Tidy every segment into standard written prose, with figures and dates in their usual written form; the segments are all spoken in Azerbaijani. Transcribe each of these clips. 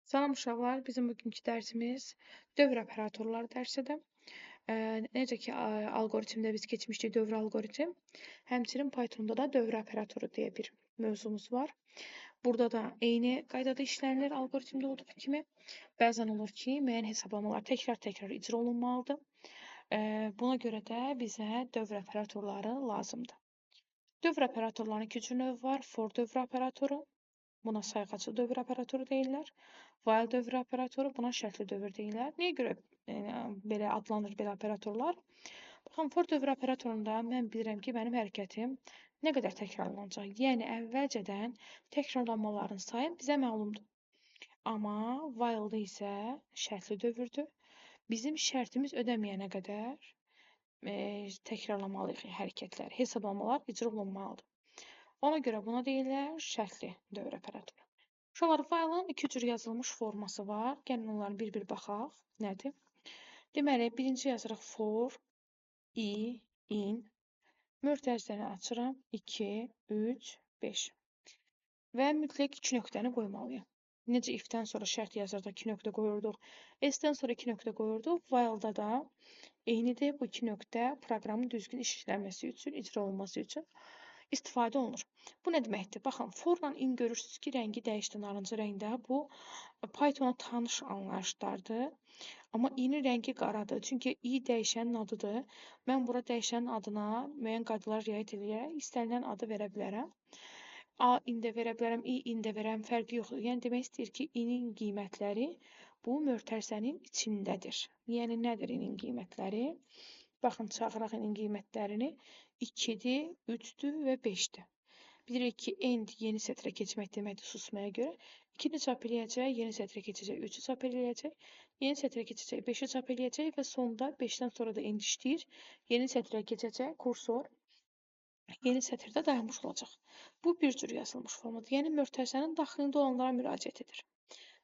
Salam uşaqlar, bizim bugünkü dərsimiz dövr operatorları dərsidir. Necə ki, alqoritmdə biz keçmişdik dövr alqoritm, həmçinin Pythonda da dövr operatoru deyə bir mövzumuz var. Burada da eyni qaydada işlənilir alqoritmdə olduğu kimi. Bəzən olur ki, müəyyən hesablamalar təkrar-təkrar icra olunmalıdır. Buna görə də bizə dövr operatorları lazımdır. Dövr operatorlarının iki cür növü var. For dövr operatoru, buna sayğacı dövr operatoru deyirlər. While dövr operatoru, buna şərtli dövr deyirlər. Nəyə görə belə adlanır belə operatorlar? Baxın, for dövr operatorunda mən bilirəm ki, mənim hərəkətim nə qədər təkrarlanacaq. Yəni, əvvəlcədən təkrarlanmaların sayı bizə məlumdur. Amma while-da isə şərtli dövrdür. Bizim şərtimiz ödəməyənə qədər təkrarlamalıyıq hərəkətləri, hesablamalar icra olunmalıdır. Ona görə buna deyirlər şərtli dövr operatoru. Uşaqlar, while-ın iki cür yazılmış forması var. Gəlin onları bir-bir baxaq. Nədir? Deməli, birinci yazırıq for, in, mötərizəni açıram, 2, 3, 5 və mütləq 2 nöqtəni qoymalıyam. Necə if-dən sonra şərt yazırda 2 nöqtə qoyurduq, else-dən sonra 2 nöqtə qoyurduq, while-da da eynidir. Bu 2 nöqtə proqramın düzgün işləməsi üçün, icra olunması üçün istifadə olunur. Bu nə deməkdir? Baxın, for-la in görürsünüz ki, rəngi dəyişdi narıncı rəngdə. Bu Pythona tanış anlayışlardır. Amma i-nin rəngi qaradır. Çünki i dəyişənin adıdır. Mən bura dəyişənin adına müəyyən qaydalara riayət edərək istənilən adı verə bilərəm. A ində verə bilərəm, i ində verəm, fərqi yoxdur. Yəni demək istəyir ki, i-nin qiymətləri bu mötərizənin içindədir. Yəni nədir i-nin qiymətləri? Baxın, çağıraq i-nin qiymətlərini. 2-dir, 3-dür və 5-dir. Bilirik ki, end yeni sətrə keçmək deməkdir susmaya görə. 2-ni çap eləyəcək, yeni sətrə keçəcək, 3-ü çap eləyəcək, yeni sətrə keçəcək, 5-i çap eləyəcək və sonda 5-dən sonra da end işləyir. Yeni sətrə keçəcək, kursor yeni sətirdə dayanmış olacaq. Bu bir cür yazılmış formadır. Yəni mötərizənin daxilində olanlara müraciət edir.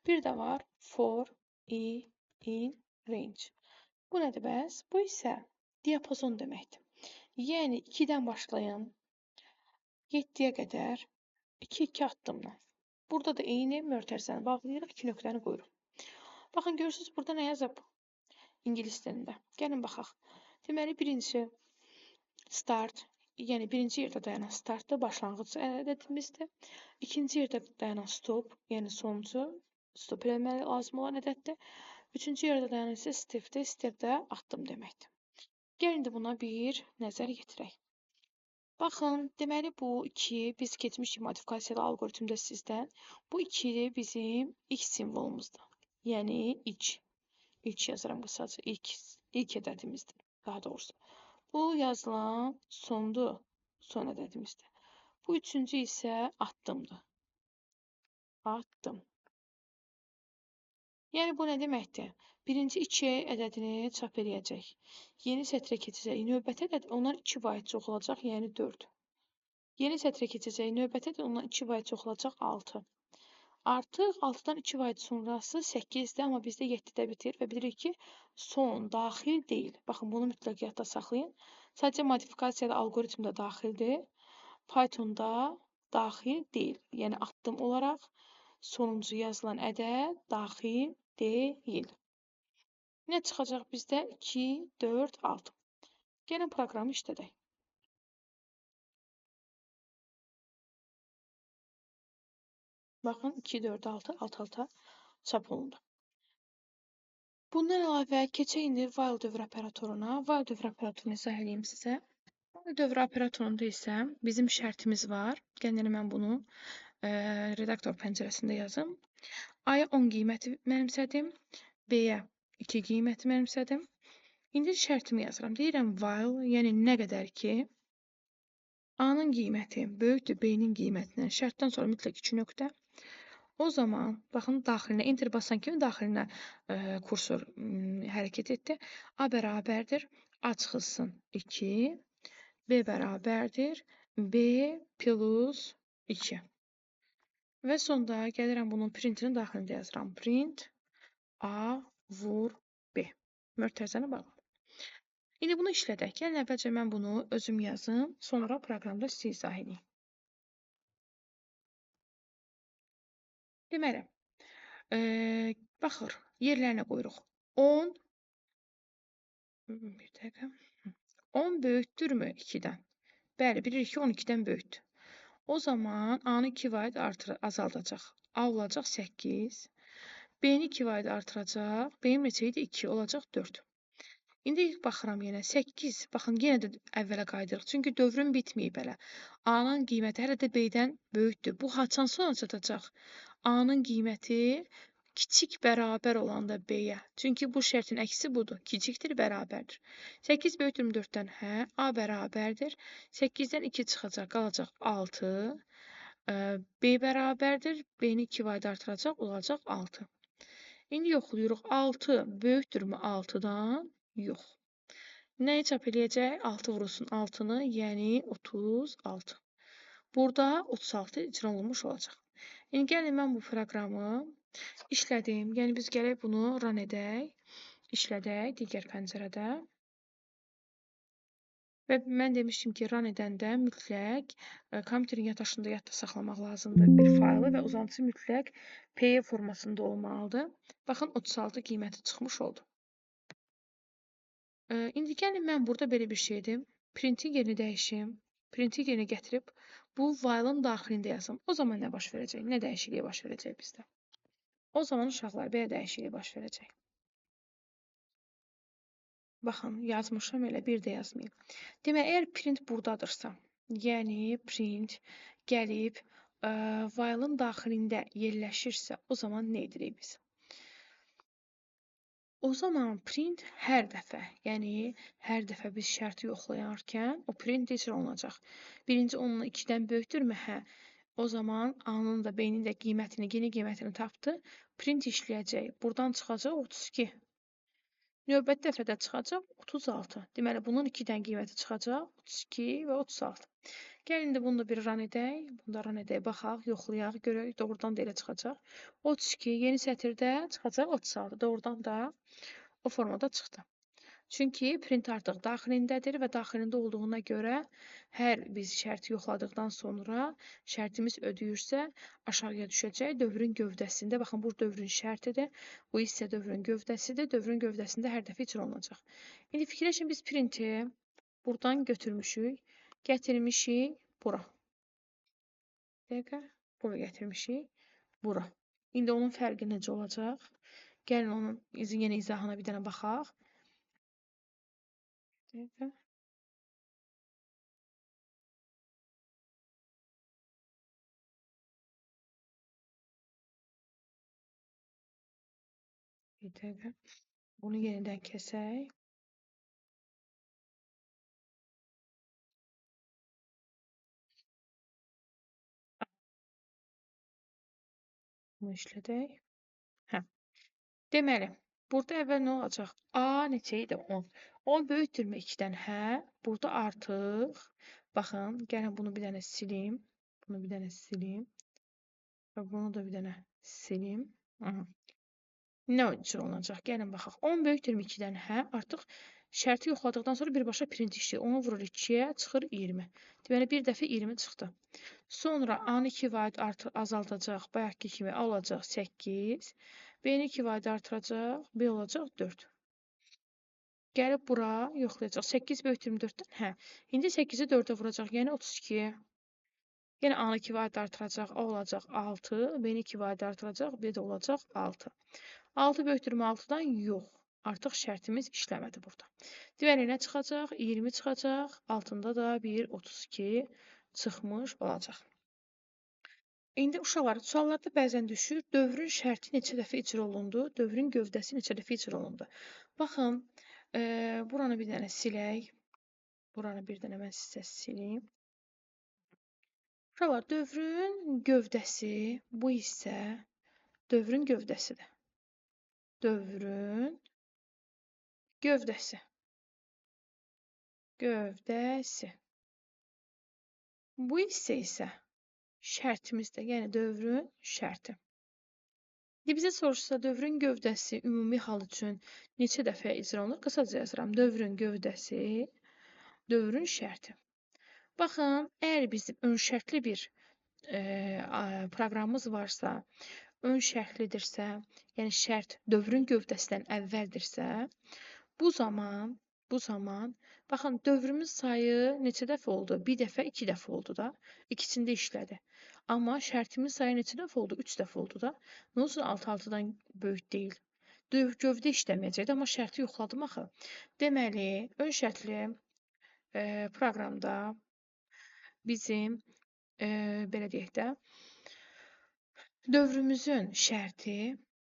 Bir də var for, in, range. Bu nədir bəs? Bu isə diapazon deməkdir. Yəni 2-dən başlayan 7-yə qədər 2-2 addımla. Burada da eyni mötərizəni bağlayırıq, 2 nöqtəni qoyuruq. Baxın, görürsünüz burada nə yazıb? İngilis dilində. Gəlin baxaq. Deməli, birincisi start, yəni birinci yerdə dayanan startdır, başlanğıc ədədimizdir. İkinci yerdə dayanan stop, yəni sonuncu stop eləməli lazım olan ədəddir. Üçüncü yerdə dayanan isə stepdir, step də addım deməkdir. Gəlin də buna bir nəzər yetirək. Baxın, deməli bu 2 biz keçmişik modifikasiyalı alqoritmdə sizdən. Bu 2 bizim x simvolumuzdur. Yəni ilk yazıram qısaca, ilk ədədimizdir daha doğrusu. Bu yazılan sondur, son ədədimizdir. Bu üçüncü isə addımdır. Addım. Yəni bu nə deməkdir? Birinci 2 ədədini çap eləyəcək. Yeni sətrə keçəcək. Növbəti ədəd ondan 2 vahid çox olacaq, yəni 4. Yeni sətrə keçəcək. Növbəti ədəd ondan 2 vahid çox olacaq, 6. Artıq 6-dan 2 vahid sonrası 8-dir, amma bizdə 7-də bitir və bilirik ki, son daxil deyil. Baxın, bunu mütləq yadda saxlayın. Sadəcə modifikasiyalı alqoritmdə daxildir. Pythonda daxil deyil. Yəni addım olaraq sonuncu yazılan ədəd daxil deyil. Nə çıxacaq bizdə? 2, 4, 6. Gəlin proqramı işlədək. Baxın, 2, 4, 6, alt-alta çap olundu. Bundan əlavə keçək indi while dövr operatoruna. While dövr operatorunu izah edeyim sizə. While dövr operatorunda isə bizim şərtimiz var. Gəlin mən bunu redaktor pəncərəsində yazım. A-ya 10 qiyməti mənimsədim. B-yə 2 qiyməti mənimsədim. İndi şərtimi yazıram. Deyirəm while, yəni nə qədər ki A-nın qiyməti böyükdür B-nin qiymətindən. Şərtdən sonra mütləq 2 nöqtə. O zaman, baxın, daxilinə, enter basan kimi daxilinə kursor hərəkət etdi. A bərabərdir, A çıxılsın 2, B bərabərdir, B plus 2. Və sonda gəlirəm bunun printinin daxilində yazıram. Print A vur B. Mötərizəni bağladım. İndi bunu işlədək. Gəlin əvvəlcə mən bunu özüm yazım, sonra proqramda sizə izah edeyim. Deməli, Baxır, yerlərinə qoyuruq. 10, bir dəqiqə. 10 böyükdürmü 2-dən? Bəli, bilirik ki, 12-dən böyükdür. O zaman A-nı 2 vaid azaldacaq. A olacaq 8. B-ni 2 vaid artıracaq. B-nin neçə idi? 2 olacaq 4. İndi baxıram yenə 8. Baxın, yenə də əvvələ qayıdırıq. Çünki dövrün bitməyib hələ. A-nın qiyməti hələ də B-dən böyükdür. Bu haçan sona çatacaq? A-nın qiyməti kiçik bərabər olanda B-yə. Çünki bu şərtin əksi budur. Kiçikdir, bərabərdir. 8 böyükdür 4-dən? Hə. A bərabərdir. 8-dən 2 çıxacaq, qalacaq 6. B bərabərdir. B-ni 2 vaid artıracaq, olacaq 6. İndi yoxlayırıq. 6 böyükdürmü 6-dan? Yox. Nəyi çap eləyəcək? 6 vurulsun 6-nı, yəni 36. Burada 36 icra olunmuş olacaq. İndi gəlin mən bu proqramı işlədim. Yəni biz gələk bunu run edək, işlədək digər pəncərədə. Və mən demişdim ki, run edəndə mütləq kompüterin yaddaşında yadda saxlamaq lazımdır bir faylı və uzantısı mütləq PY formasında olmalıdır. Baxın, 36 qiyməti çıxmış oldu. İndi gəlin mən burada belə bir şey edim. Printin yerini dəyişim. Printin yerinə gətirib bu faylın daxilində yazım. O zaman nə baş verəcək? Nə dəyişikliyi baş verəcək bizdə? O zaman uşaqlar belə dəyişiklik baş verəcək. Baxın, yazmışam, elə bir də yazmayayım. Demək, əgər print buradadırsa, yəni print gəlib faylın daxilində yerləşirsə, o zaman nə edirik biz? O zaman print hər dəfə, yəni hər dəfə biz şərti yoxlayarkən o print icra olunacaq. Birinci onunla 2-dən böyükdürmü? Hə. O zaman A-nın da B-nin də qiymətini, yeni qiymətini tapdı. Print işləyəcək. Buradan çıxacaq 32. Növbəti dəfədə çıxacaq 36. Deməli, bunun 2-dən qiyməti çıxacaq 32 və 36. Gəlin də bunu da bir run edək. Bunu da run edək, baxaq, yoxlayaq, görək. Doğrudan da elə çıxacaq. 32, yeni sətirdə çıxacaq 36. Doğrudan da o formada çıxdı. Çünki print artıq daxilindədir və daxilində olduğuna görə hər biz şərti yoxladıqdan sonra şərtimiz ödəyirsə aşağıya düşəcək dövrün gövdəsində. Baxın, bu dövrün şərtidir. Bu isə dövrün gövdəsidir. Dövrün gövdəsində hər dəfə icra olunacaq. İndi fikirləşin, biz printi buradan götürmüşük, gətirmişik bura. Dəqiqə, bura gətirmişik bura. İndi onun fərqi necə olacaq? Gəlin onun yenə izahına bir dənə baxaq. Dəqiqə. Bir dəqiqə. Bunu yenidən kəsək. Bunu işlədək. Hə. Deməli, burada əvvəl nə olacaq? A neçə idi? 10. 10 böyükdürmü 2-dən? Hə. Burada artıq, baxın, gəlin bunu bir dənə silim. Bunu bir dənə silim. Və bunu da bir dənə silim. Nə cür olacaq? Gəlin baxaq. 10 böyükdürmü 2-dən? Hə. Artıq şərti yoxladıqdan sonra birbaşa print işləyir. 10-u vurur 2-yə, çıxır 20. Deməli, bir dəfə 20 çıxdı. Sonra A-nı 2 vaid azaldacaq. Bayaqki kimi A olacaq 8. B-ni 2 vaid artıracaq. B olacaq 4. Gəlib bura yoxlayacaq. 8 böyükdürmü 4-dən? Hə. İndi 8-i 4-ə vuracaq. Yəni 32. Yenə A-nı 2 vaid artıracaq. A olacaq 6. B-ni 2 vaid artıracaq. B də olacaq 6. 6 böyükdürmü 6-dan? Yox. Artıq şərtimiz işləmədi burada. Deməli, nə çıxacaq? 20 çıxacaq. Altında da bir 32 çıxmış olacaq. İndi uşaqlar, suallarda bəzən düşür, dövrün şərti neçə dəfə icra olundu, dövrün gövdəsi neçə dəfə icra olundu. Baxın, buranı bir dənə silək. Buranı bir dənə mən sizə silim. Uşaqlar, dövrün gövdəsi bu isə dövrün gövdəsidir. Dövrün gövdəsi. Gövdəsi. Bu isə şərtimizdir, yəni dövrün şərti. İndi bizə soruşsa dövrün gövdəsi ümumi hal üçün neçə dəfə icra olunur? Qısaca yazıram. Dövrün gövdəsi, dövrün şərti. Baxın, əgər bizim ön şərtli bir proqramımız varsa, ön şərtlidirsə, yəni şərt dövrün gövdəsindən əvvəldirsə, bu zaman, bu zaman, baxın, dövrümüz sayı neçə dəfə oldu? Bir dəfə, iki dəfə oldu da. İkisində işlədi. Amma şərtimiz sayı neçə dəfə oldu? Üç dəfə oldu da. Nə olsun 6-6-dan böyük deyil. Gövdə işləməyəcəkdi, amma şərti yoxladım axı. Deməli, ön şərtli proqramda bizim, belə deyək də, dövrümüzün şərti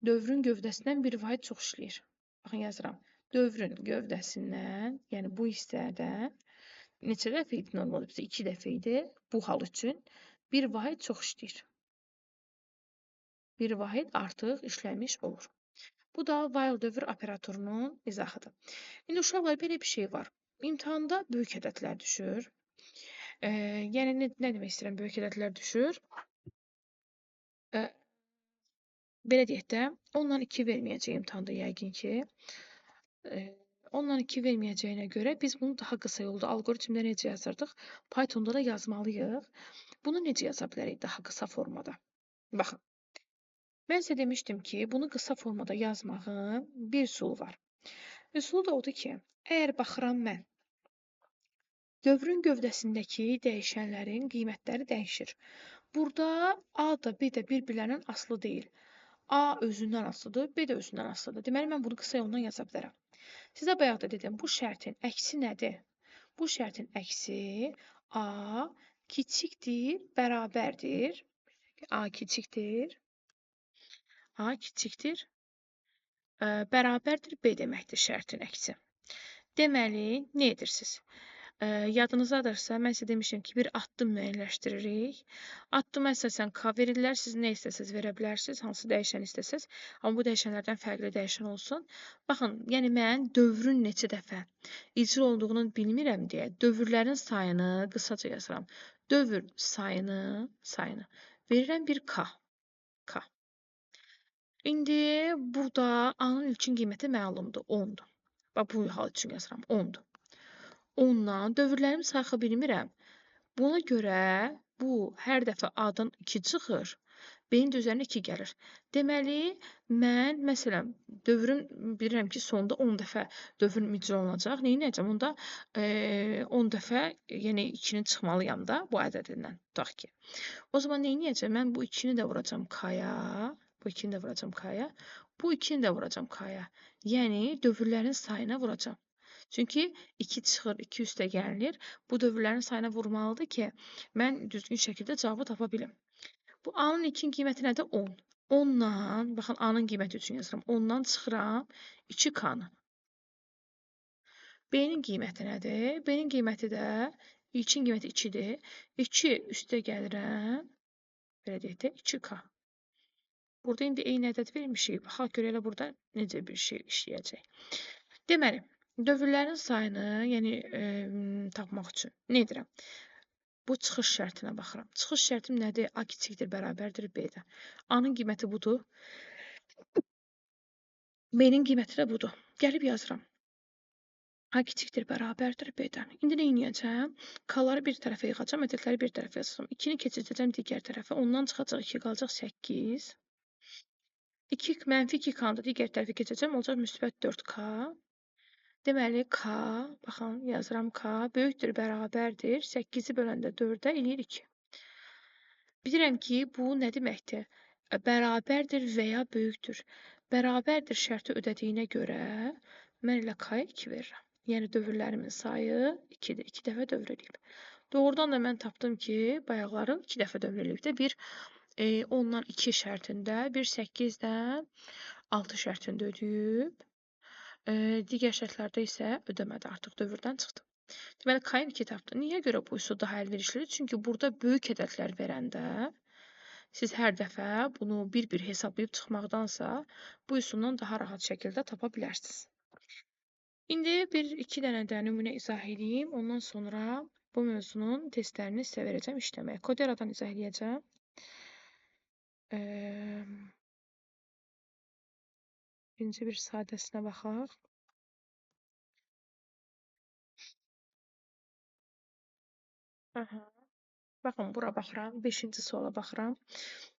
dövrün gövdəsindən bir vahid çox işləyir. Baxın, yazıram. Dövrün gövdəsindən, yəni bu hissədən neçə dəfə idi normalda? Bizə 2 dəfə idi. Bu hal üçün bir vahid çox işləyir. Bir vahid artıq işləmiş olur. Bu da while dövr operatorunun izahıdır. İndi uşaqlar, belə bir şey var. İmtahanda böyük ədədlər düşür. Yəni nə demək istəyirəm, böyük ədədlər düşür? Belə deyək də, ondan 2 verməyəcək imtahanda yəqin ki. Ondan 2 verməyəcəyinə görə biz bunu daha qısa yolda alqoritmdə necə yazırdıq? Pythonda da yazmalıyıq. Bunu necə yaza bilərik daha qısa formada? Baxın. Mən sizə demişdim ki, bunu qısa formada yazmağın bir üsulu var. Üsulu da odur ki, əgər baxıram mən dövrün gövdəsindəki dəyişənlərin qiymətləri dəyişir. Burada A da B də bir-birlərindən asılı deyil. A özündən asılıdır, B də özündən asılıdır. Deməli, mən bunu qısa yolla yaza bilərəm. Sizə bayaq da dedim, bu şərtin əksi nədir? Bu şərtin əksi A kiçikdir, bərabərdir. A kiçikdir. A kiçikdir. Bərabərdir B deməkdir şərtin əksi. Deməli, nə edirsiniz? Yadınızdadırsa, mən sizə demişdim ki, bir addım müəyyənləşdiririk. Addıma əsasən K verirlər, siz nə istəsəz verə bilərsiniz, hansı dəyişən istəsəz. Amma bu dəyişənlərdən fərqli dəyişən olsun. Baxın, yəni mən dövrün neçə dəfə icra olduğunu bilmirəm deyə dövrlərin sayını qısaca yazıram. Dövr sayını verirəm bir K. K. İndi burada A-nın ilkin qiyməti məlumdur, 10-dur. Bax, bu hal üçün yazıram, 10-dur. Ondan dövrlərimi sayxa bilmirəm. Buna görə bu hər dəfə A-dan 2 çıxır, B-nin də üzərinə 2 gəlir. Deməli, mən, məsələn, dövrün bilirəm ki, sonda 10 dəfə dövrün icra olunacaq. Neynəyəcəm? Onda 10 dəfə, yəni 2-nin çıxmalıyam da bu ədədindən, tutaq ki. O zaman neynəyəcəm? Mən bu 2-ni də vuracam K-ya, bu 2-ni də vuracam K-ya, bu 2-ni də vuracam K-ya. Yəni, dövrlərin sayına vuracam. Çünki 2 çıxır, 2 üstə gəlinir. Bu dövrlərin sayına vurmalıdır ki, mən düzgün şəkildə cavabı tapa bilim. Bu A-nın ilkin qiyməti nədir? 10. 10-dan, baxın A-nın qiyməti üçün yazıram. 10-dan çıxıram 2K-nı. B-nin qiyməti nədir? B-nin qiyməti də ilkin qiyməti 2-dir. 2 üstə gəlirəm. Belə deyək də 2K. Burada indi eyni ədəd vermişik. Baxaq görə elə burada necə bir şey işləyəcək. Deməli, dövrlərin sayını, yəni tapmaq üçün nə edirəm? Bu çıxış şərtinə baxıram. Çıxış şərtim nədir? A kiçikdir, bərabərdir B-də. A-nın qiyməti budur. B-nin qiyməti də budur. Gəlib yazıram. A kiçikdir, bərabərdir B-dən. İndi nə edəcəm? K-ları bir tərəfə yığacam, ədədləri bir tərəfə yazacam. 2-ni keçəcəm digər tərəfə. Ondan çıxacaq 2, qalacaq 8. 2 mənfi 2K-nı da digər tərəfə keçəcəm, olacaq müsbət 4K. Deməli, K, baxın, yazıram K, böyükdür, bərabərdir. 8-i böləndə 4-ə eləyir 2. Bilirəm ki, bu nə deməkdir? Bərabərdir və ya böyükdür. Bərabərdir şərti ödədiyinə görə mən elə K-ya 2 verirəm. Yəni, dövrlərimin sayı 2-dir. 2 dəfə dövr eləyib. Doğrudan da mən tapdım ki, bayaqları 2 dəfə dövr eləyib də. Bir 10-dan 2 şərtində, bir 8-dən 6 şərtində ödəyib. Digər şərtlərdə isə ödəmədi, artıq dövrdən çıxdı. Deməli, K-ın 2 tapdı. Niyə görə bu üsul daha əlverişlidir? Çünki burada böyük ədədlər verəndə siz hər dəfə bunu bir-bir hesablayıb çıxmaqdansa bu üsuldan daha rahat şəkildə tapa bilərsiniz. İndi bir-iki dənə də nümunə izah edeyim. Ondan sonra bu mövzunun testlərini sizə verəcəm işləməyə. Koderadan izah edəcəm. Birinci bir sadəsinə baxaq. Aha. Baxın, bura baxıram, 5-ci suala baxıram.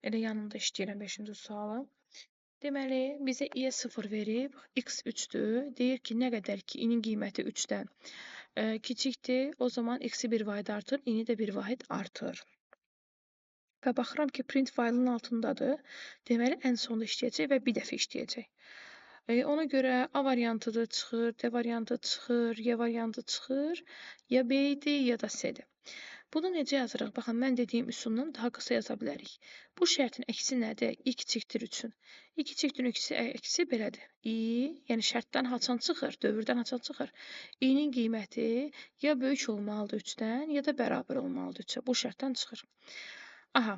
Elə yanında işləyirəm 5-ci sualı. Deməli, bizə i-yə 0 verib, x 3-dür. Deyir ki, nə qədər ki, i-nin qiyməti 3-dən kiçikdir, o zaman x-i 1 vahid artır, i-ni də 1 vahid artır. Və baxıram ki, print faylın altındadır. Deməli, ən sonda işləyəcək və bir dəfə işləyəcək. Ona görə A variantı da çıxır, D variantı çıxır, Y variantı çıxır. Ya B idi, ya da C-dir. Bunu necə yazırıq? Baxın, mən dediyim üsuldan daha qısa yaza bilərik. Bu şərtin əksi nədir? I kiçikdir 3-ün. I kiçikdir 3-ün əksi belədir. I, yəni şərtdən haçan çıxır, dövrdən haçan çıxır. I-nin qiyməti ya böyük olmalıdır 3-dən, ya da bərabər olmalıdır 3-ə. Bu şərtdən çıxır. Aha.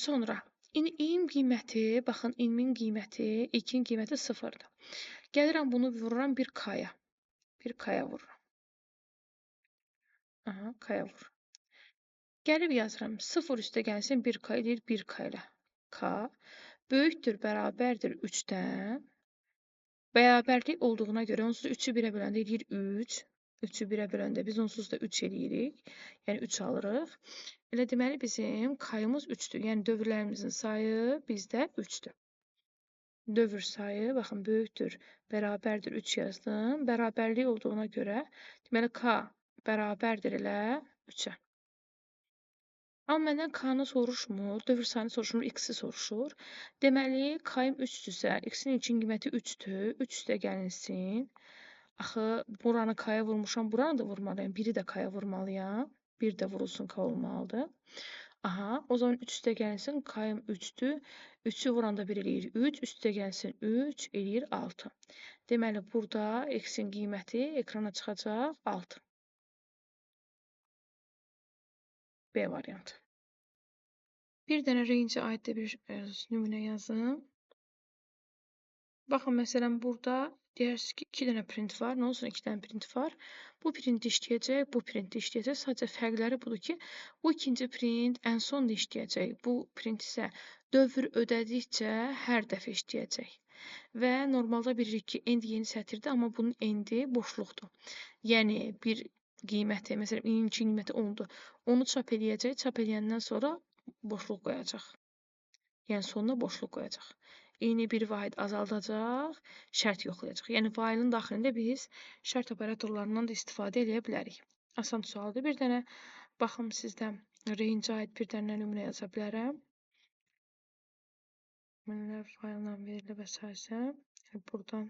Sonra i-nin qiyməti, baxın, i-nin qiyməti, 2-nin qiyməti 0-dır. Gəlirəm bunu vururam bir k-ya. Bir k-ya vururam. Aha, k-ya vururam. Gəlib yazıram. 0 üstə gəlsin 1k eləyir 1k ilə. K böyükdür, bərabərdir 3-dən. Bərabərlik olduğuna görə onsuz 3-ü 1-ə böləndə eləyir 3. 3-ü 1-ə böləndə biz onsuz da 3 eləyirik. Yəni 3 alırıq. Elə deməli bizim k-ımız 3-dür. Yəni dövrlərimizin sayı bizdə 3-dür. Dövr sayı, baxın, böyükdür, bərabərdir 3 yazdım. Bərabərlik olduğuna görə deməli k bərabərdir elə 3-ə. Amma məndən k-nı soruşmur, dövr sayını soruşmur, x-i soruşur. Deməli, k-im 3-dürsə, x-in ilkin qiyməti 3-dür. 3 üstə gəlinsin. Axı, buranı k-ya vurmuşam, buranı da vurmalıyam. Biri də k-ya vurmalıyam. Bir də vurulsun k olmalıdır. Aha, o zaman 3 üstə gəlinsin, k-im 3-dür. 3-ü vuranda 1 eləyir 3, üstə gəlsin 3, eləyir 6. Deməli, burada x-in qiyməti ekrana çıxacaq 6. B variantı. Bir dənə range-ə aid də bir nümunə yazım. Baxın, məsələn, burada deyərsiniz ki, 2 dənə print var. Nə olsun 2 dənə print var? Bu print işləyəcək, bu print işləyəcək. Sadəcə fərqləri budur ki, bu ikinci print ən son da işləyəcək. Bu print isə dövr ödədikcə hər dəfə işləyəcək. Və normalda bilirik ki, end yeni sətirdir, amma bunun endi boşluqdur. Yəni, bir qiyməti, məsələn, i-nin qiyməti 10-dur. Onu çap eləyəcək, çap eləyəndən sonra boşluq qoyacaq. Yəni, sonuna boşluq qoyacaq. I-ni bir vahid azaldacaq, şərt yoxlayacaq. Yəni, failin daxilində biz şərt operatorlarından da istifadə edə bilərik. Asan sualdır. Bir dənə, baxım, sizdə range-ə aid bir dənə nümunə yaza bilərəm. Nümunələr faildən verilib əsasən. Yəni, buradan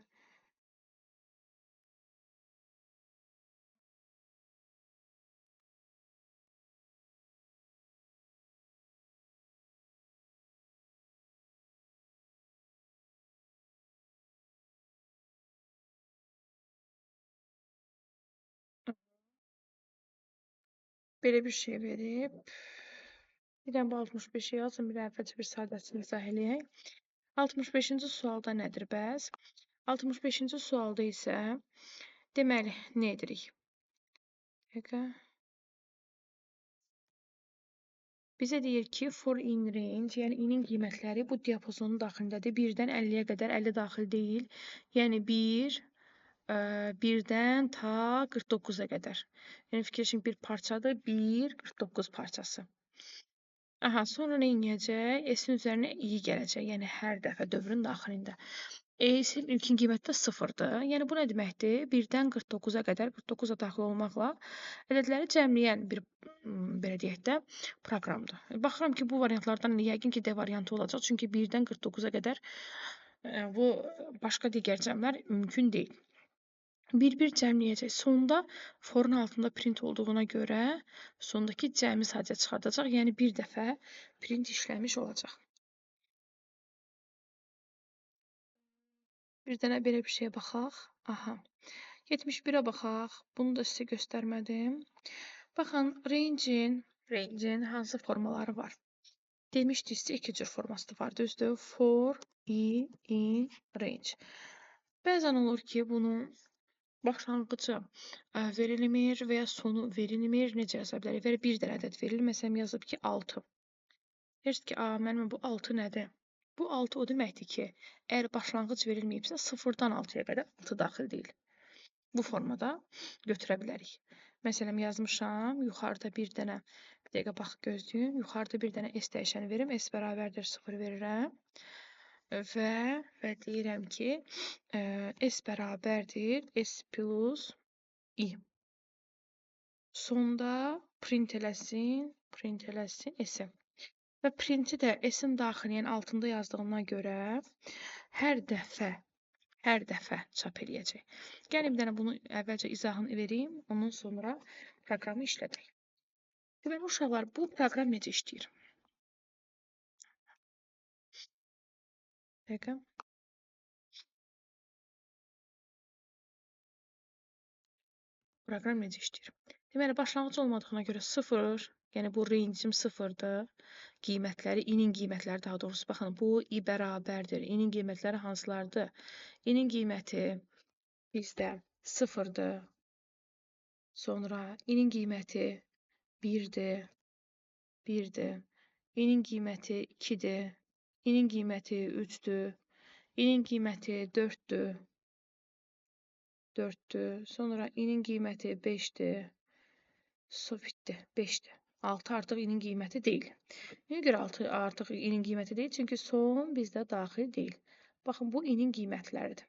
belə bir şey verib. Bir dənə bu 65-i yazın, bir əvvəlcə bir sadəsini izah eləyək. 65-ci sualda nədir bəs? 65-ci sualda isə deməli, nə edirik? Bizə deyir ki, for in range, yəni in-in qiymətləri bu diapazonun daxilindədir. 1-dən 50-yə qədər, 50 daxil deyil. Yəni 1-dən ta 49-a qədər. Yəni fikirləşin, bir parçadır, 1, 49 parçası. Aha, sonra nə edəcək? S-in üzərinə i gələcək, yəni hər dəfə dövrün daxilində. S-in ilkin qiyməti də 0-dır. Yəni bu nə deməkdir? 1-dən 49-a qədər, 49-a daxil olmaqla ədədləri cəmləyən bir, belə deyək də, proqramdır. Baxıram ki, bu variantlardan yəqin ki, D variantı olacaq. Çünki 1-dən 49-a qədər bu başqa digər cəmlər mümkün deyil. Bir-bir cəmləyəcək. Sonda forun altında print olduğuna görə sondakı cəmi sadəcə çıxardacaq. Yəni bir dəfə print işləmiş olacaq. Bir dənə belə bir şeyə baxaq. Aha. 71-ə baxaq. Bunu da sizə göstərmədim. Baxın, range-in hansı formaları var? Demişdik sizə iki cür forması var. Düzdür? For, in, range. Bəzən olur ki, bunun başlanğıcı verilmir və ya sonu verilmir. Necə yaza bilərik? Və bir dənə ədəd verilir. Məsələn, yazıb ki, 6. Deyirsiniz ki, mənim bu 6 nədir? Bu 6 o deməkdir ki, əgər başlanğıc verilməyibsə, 0-dan 6-ya qədər 6 daxil deyil. Bu formada götürə bilərik. Məsələn, yazmışam, yuxarıda bir dənə, bir dəqiqə bax gözləyin, yuxarıda bir dənə S dəyişəni verim, S bərabərdir 0 verirəm və deyirəm ki, S bərabərdir S plus I. Sonda print eləsin S-i. Və printi də S-in daxili, yəni altında yazdığına görə hər dəfə çap eləyəcək. Gəlin bir dənə bunu əvvəlcə izahını verim, ondan sonra proqramı işlədək. Deməli, uşaqlar, bu proqram necə işləyir? Dəqiqə. Proqram necə işləyir? Deməli, başlanğıc olmadığına görə 0, yəni bu range'im 0-dır. Qiymətləri, i-nin qiymətləri daha doğrusu, baxın, bu i bərabərdir. I-nin qiymətləri hansılardır? I-nin qiyməti bizdə 0-dır. Sonra i-nin qiyməti 1-dir. I-nin qiyməti 2-dir. I-nin qiyməti 3-dür. I-nin qiyməti 4-dür. Sonra i-nin qiyməti 5-dir. Bitdi, 5-dir. 6 artıq i-nin qiyməti deyil. Niyə görə 6 artıq i-nin qiyməti deyil? Çünki son bizdə daxil deyil. Baxın, bu i-nin qiymətləridir.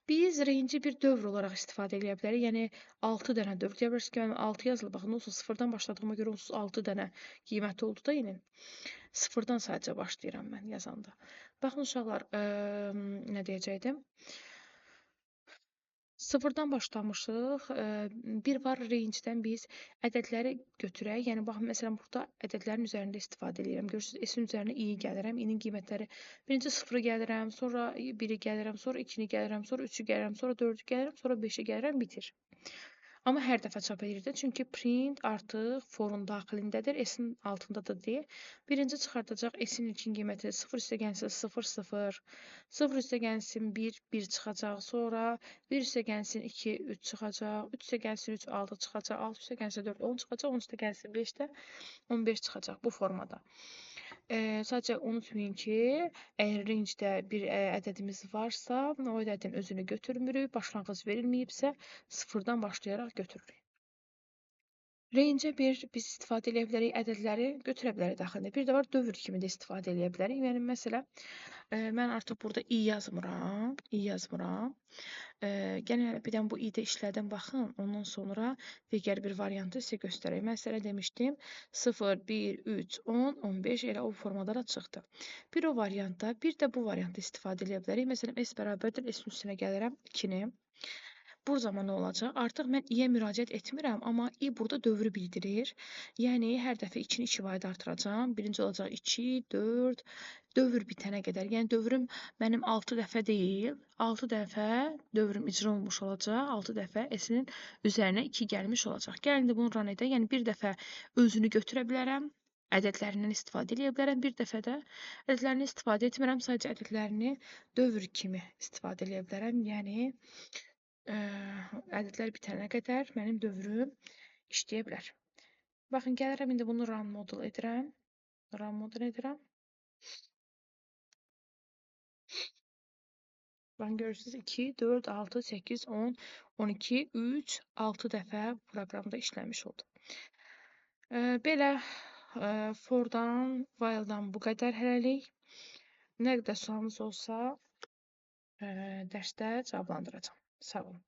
Biz range-i bir dövr olaraq istifadə edə bilərik. Yəni 6 dənə dövr deyə bilərsiniz ki, 6 yazılır. Baxın, onsuz 0-dan başladığıma görə onsuz 6 dənə qiyməti oldu da i-nin. 0-dan sadəcə başlayıram mən yazanda. Baxın uşaqlar, nə deyəcəkdim? 0-dan başlamışıq. Bir var range-dən biz ədədləri götürək. Yəni baxın, məsələn, burada ədədlərin üzərində istifadə edirəm. Görürsüz, S-in üzərinə i gəlirəm. I-nin qiymətləri birinci 0-ı gəlirəm, sonra 1-i gəlirəm, sonra 2-ni gəlirəm, sonra 3-ü gəlirəm, sonra 4-ü gəlirəm, sonra 5-i gəlirəm, bitir. Amma hər dəfə çap edir də, çünki print artıq forun daxilindədir, S-in altındadır deyə. Birinci çıxardacaq S-in ilkin qiyməti 0 üstə gəlsin 0, 0. 0 üstə gəlsin 1, 1 çıxacaq. Sonra 1 üstə gəlsin 2, 3 çıxacaq. 3 üstə gəlsin 3, 6 çıxacaq. 6 üstə gəlsin 4, 10 çıxacaq. 10 üstə gəlsin 5 də 15 çıxacaq bu formada. Sadəcə unutmayın ki, əgər range-də bir ədədimiz varsa, o ədədin özünü götürmürük, başlanğıc verilməyibsə, 0-dan başlayaraq götürürük. Range-ə biz istifadə edə bilərik, ədədləri götürə bilərik daxilində. Bir də var, dövr kimi də istifadə edə bilərik. Yəni, məsələn, mən artıq burada i yazmıram. Gəlin bir dənə bu i-də işlədim, baxın. Ondan sonra digər bir variantı sizə göstərək. Mən sizə demişdim 0, 1, 3, 10, 15 elə o formada da çıxdı. Bir o variantda, bir də bu variantda istifadə edə bilərik. Məsələn, s bərabərdir, s-in üstünə gəlirəm 2-ni. Bu zaman nə olacaq? Artıq mən i-yə müraciət etmirəm, amma i burada dövrü bildirir. Yəni, hər dəfə 2-ni 2 vayda artıracam. Birinci olacaq 2, 4, dövr bitənə qədər. Yəni, dövrüm mənim 6 dəfə deyil, 6 dəfə dövrüm icra olmuş olacaq. 6 dəfə S-nin üzərinə 2 gəlmiş olacaq. Gəlin də bunu run edək. Yəni, bir dəfə özünü götürə bilərəm. Ədədlərindən istifadə edə bilərəm. Bir dəfə də ədədlərini istifadə etmirəm. Sadəcə ədədlərini dövr kimi istifadə edə bilərəm. Yəni, ədədlər bitənə qədər mənim dövrüm işləyə bilər. Baxın, gəlirəm, indi bunu run model edirəm. Baxın, görürsünüz, 2, 4, 6, 8, 10, 12, 3, 6 dəfə proqramda işləmiş oldu. Belə for-dan, while-dan bu qədər hələlik. Nə qədər sualınız olsa, dərsdə cavablandıracağam. Sağ olun.